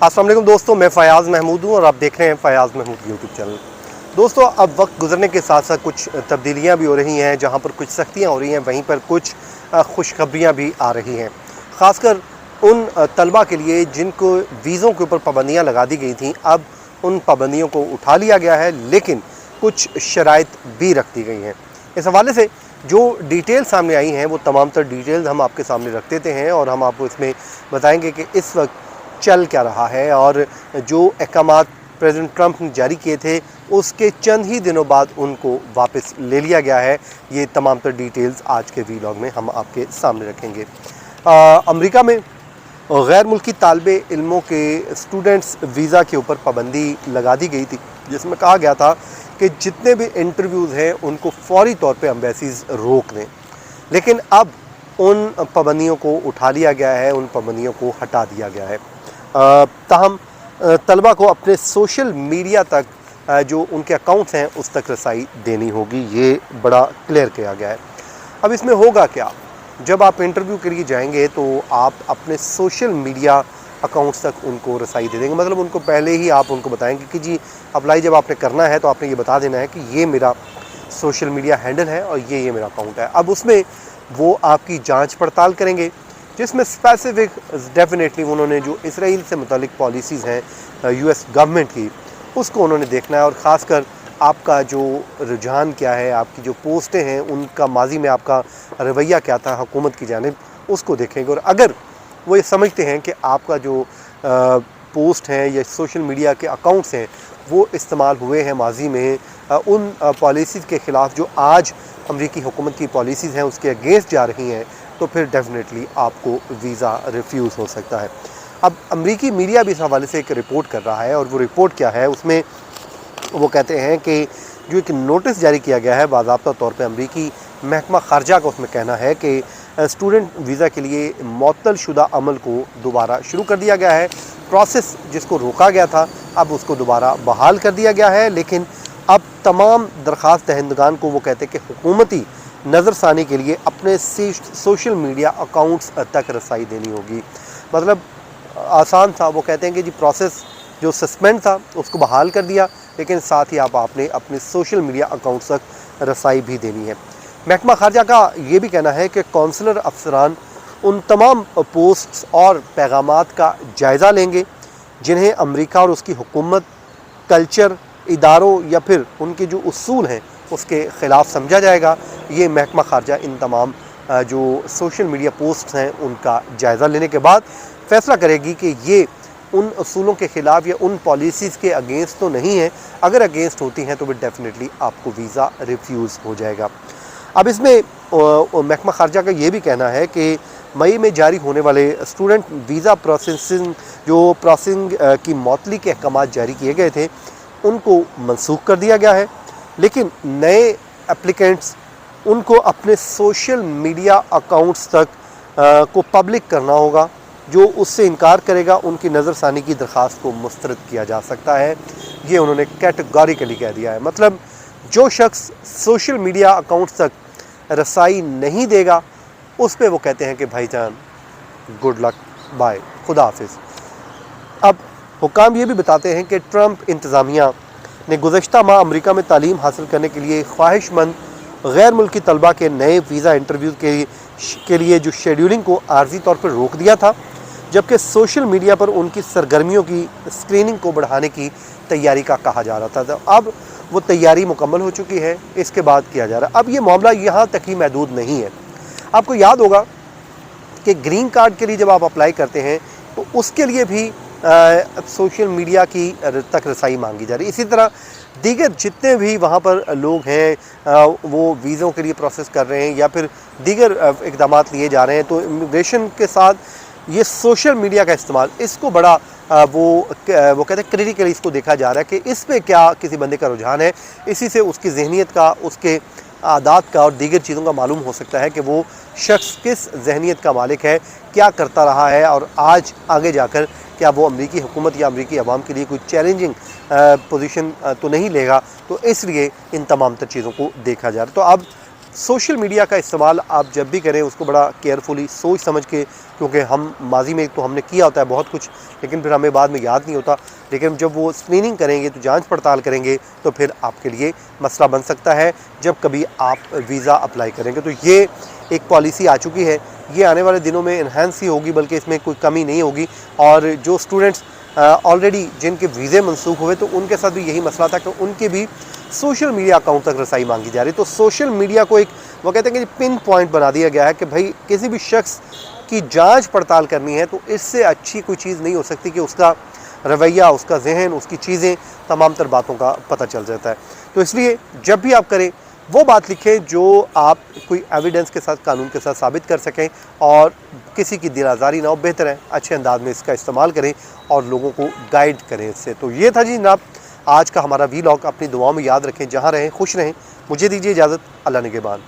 अस्सलाम वालेकुम दोस्तों, मैं फ़याज़ महमूद हूँ और आप देख रहे हैं फ़याज़ महमूद यूट्यूब चैनल। दोस्तों, अब वक्त गुजरने के साथ साथ कुछ तब्दीलियाँ भी हो रही हैं। जहाँ पर कुछ सख्तियाँ हो रही हैं, वहीं पर कुछ खुशखबरियाँ भी आ रही हैं। ख़ासकर उन तलबा के लिए जिनको वीज़ों के ऊपर पाबंदियाँ लगा दी गई थीं, अब उन पाबंदियों को उठा लिया गया है, लेकिन कुछ शराइत भी रख दी गई हैं। इस हवाले से जो डिटेल सामने आई हैं, वो तमाम तर डिटेल्स हम आपके सामने रख देते हैं और हम आपको इसमें बताएंगे कि इस वक्त चल क्या रहा है और जो अहकामात प्रेसिडेंट ट्रंप ने जारी किए थे उसके चंद ही दिनों बाद उनको वापस ले लिया गया है। ये तमाम तर डिटेल्स आज के वीलॉग में हम आपके सामने रखेंगे। अमेरिका में गैर मुल्की तालिबे इल्मों के स्टूडेंट्स वीज़ा के ऊपर पाबंदी लगा दी गई थी, जिसमें कहा गया था कि जितने भी इंटरव्यूज़ हैं उनको फौरी तौर पे एम्बेसीज़ रोक दें। लेकिन अब उन पाबंदियों को उठा लिया गया है, उन पाबंदियों को हटा दिया गया है। ताहम तलबा को अपने सोशल मीडिया तक जो उनके अकाउंट्स हैं उस तक रसाई देनी होगी। ये बड़ा क्लियर किया गया है। अब इसमें होगा क्या, जब आप इंटरव्यू के लिए जाएंगे तो आप अपने सोशल मीडिया अकाउंट्स तक उनको रसाई दे देंगे। मतलब उनको पहले ही आप उनको बताएंगे कि जी अप्लाई जब आपने करना है तो आपने ये बता देना है कि ये मेरा सोशल मीडिया हैंडल है और ये मेरा अकाउंट है। अब उसमें वो आपकी जांच पड़ताल करेंगे, जिसमें स्पेसिफिक डेफिनेटली उन्होंने जो इसराइल से मुतालिक पॉलिसीज़ हैं यूएस गवर्नमेंट की, उसको उन्होंने देखना है और ख़ासकर आपका जो रुझान क्या है, आपकी जो पोस्टें हैं उनका माजी में आपका रवैया क्या था हुकूमत की जानिब, उसको देखेंगे। और अगर वो ये समझते हैं कि आपका जो पोस्ट हैं या सोशल मीडिया के अकाउंट्स हैं वो इस्तेमाल हुए हैं माजी में उन पॉलिसीज़ के ख़िलाफ़ जो आज अमरीकी हुकूमत की पॉलिसीज़ हैं उसके अगेंस्ट जा रही हैं, तो फिर डेफिनेटली आपको वीज़ा रिफ्यूज़ हो सकता है। अब अमरीकी मीडिया भी इस हवाले से एक रिपोर्ट कर रहा है और वो रिपोर्ट क्या है, उसमें वो कहते हैं कि जो एक नोटिस जारी किया गया है बाज़ाब्ता तौर पे अमरीकी महकमा ख़ारजा का, उसमें कहना है कि स्टूडेंट वीज़ा के लिए मुअत्तल शुदा अमल को दोबारा शुरू कर दिया गया है। प्रोसेस जिसको रोका गया था अब उसको दोबारा बहाल कर दिया गया है, लेकिन अब तमाम दरख्वास्त दहिंदगान को वो कहते हैं कि हुकूमती नज़रसानी के लिए अपने सोशल मीडिया अकाउंट्स तक रसाई देनी होगी। मतलब आसान था, वो कहते हैं कि जी प्रोसेस जो सस्पेंड था उसको बहाल कर दिया, लेकिन साथ ही आपने अपने सोशल मीडिया अकाउंट्स तक रसाई भी देनी है। महकमा खारजा का ये भी कहना है कि कौंसलर अफसरान उन तमाम पोस्ट्स और पैगामात का जायज़ा लेंगे जिन्हें अमेरिका और उसकी हुकूमत, कल्चर, इदारों या फिर उनके जो उसूल हैं उसके ख़िलाफ़ समझा जाएगा। ये महकमा खारजा इन तमाम जो सोशल मीडिया पोस्ट्स हैं उनका जायज़ा लेने के बाद फ़ैसला करेगी कि ये उन उसूलों के ख़िलाफ़ या उन पॉलिसीज़ के अगेंस्ट तो नहीं है। अगर अगेंस्ट होती हैं तो फिर डेफिनेटली आपको वीज़ा रिफ्यूज़ हो जाएगा। अब इसमें महकमा खारजा का ये भी कहना है कि मई में जारी होने वाले स्टूडेंट वीज़ा प्रोसेसिंग की मअतली के अहकामात जारी किए गए थे उनको मनसूख कर दिया गया है, लेकिन नए एप्लीकेंट्स उनको अपने सोशल मीडिया अकाउंट्स तक को पब्लिक करना होगा। जो उससे इनकार करेगा उनकी नज़रसानी की दरख्वास्त को मुस्तरद किया जा सकता है। ये उन्होंने कैटेगोरिकली कह दिया है। मतलब जो शख्स सोशल मीडिया अकाउंट्स तक रसाई नहीं देगा उस पे वो कहते हैं कि भाईजान गुड लक, बाय, खुदा हाफिज़। अब हुकाम ये भी बताते हैं कि ट्रंप इंतज़ामिया ने गुज़श्ता माह अमेरिका में तालीम हासिल करने के लिए ख्वाहिशमंद गैर मुल्की तलबा के नए वीज़ा इंटरव्यू के लिए जो शेड्यूलिंग को आर्जी तौर पर रोक दिया था, जबकि सोशल मीडिया पर उनकी सरगर्मियों की स्क्रीनिंग को बढ़ाने की तैयारी का कहा जा रहा था। तो अब वो तैयारी मुकम्मल हो चुकी है, इसके बाद किया जा रहा है। अब ये मामला यहाँ तक ही महदूद नहीं है। आपको याद होगा कि ग्रीन कार्ड के लिए जब आप अप्लाई करते हैं तो उसके लिए भी सोशल मीडिया की तक रसाई मांगी जा रही है। इसी तरह दीगर जितने भी वहाँ पर लोग हैं वो वीज़ों के लिए प्रोसेस कर रहे हैं या फिर दीगर इक़दामात लिए जा रहे हैं, तो इमिग्रेशन के साथ ये सोशल मीडिया का इस्तेमाल, इसको बड़ा वो कहते हैं क्रिटिकली इसको देखा जा रहा है कि इस पे क्या किसी बंदे का रुझान है। इसी से उसकी जहनीत का, उसके आदात का और दीगर चीज़ों का मालूम हो सकता है कि वो शख्स किस जहनीत का मालिक है, क्या करता रहा है और आज आगे जाकर क्या वो अमरीकी हुकूमत या अमरीकी अवाम के लिए कोई चैलेंजिंग पोजीशन तो नहीं लेगा। तो इसलिए इन तमाम तर चीज़ों को देखा जा रहा है। तो अब सोशल मीडिया का इस्तेमाल आप जब भी करें उसको बड़ा केयरफुली सोच समझ के, क्योंकि हम माजी में तो हमने किया होता है बहुत कुछ, लेकिन फिर हमें बाद में याद नहीं होता। लेकिन जब वो स्क्रीनिंग करेंगे तो जांच पड़ताल करेंगे तो फिर आपके लिए मसला बन सकता है जब कभी आप वीज़ा अप्लाई करेंगे। तो ये एक पॉलिसी आ चुकी है, ये आने वाले दिनों में इन्हांस ही होगी, बल्कि इसमें कोई कमी नहीं होगी। और जो स्टूडेंट्स ऑलरेडी जिनके वीज़े मनसूख हुए तो उनके साथ भी यही मसला था कि उनके भी सोशल मीडिया अकाउंट तक रसाई मांगी जा रही। तो सोशल मीडिया को एक वो कहते हैं कि पिन पॉइंट बना दिया गया है कि भाई किसी भी शख्स की जांच पड़ताल करनी है तो इससे अच्छी कोई चीज़ नहीं हो सकती कि उसका रवैया, उसका जहन, उसकी चीज़ें, तमाम तर बातों का पता चल जाता है। तो इसलिए जब भी आप करें वो बात लिखें जो आप कोई एविडेंस के साथ, कानून के साथ साबित कर सकें और किसी की दिल आज़ारी ना हो। बेहतर है अच्छे अंदाज में इसका इस्तेमाल करें और लोगों को गाइड करें इससे। तो ये था जी जनाब आज का हमारा वीलॉग। अपनी दुआओं में याद रखें, जहाँ रहें खुश रहें। मुझे दीजिए इजाज़त, अल्लाह निगहबान।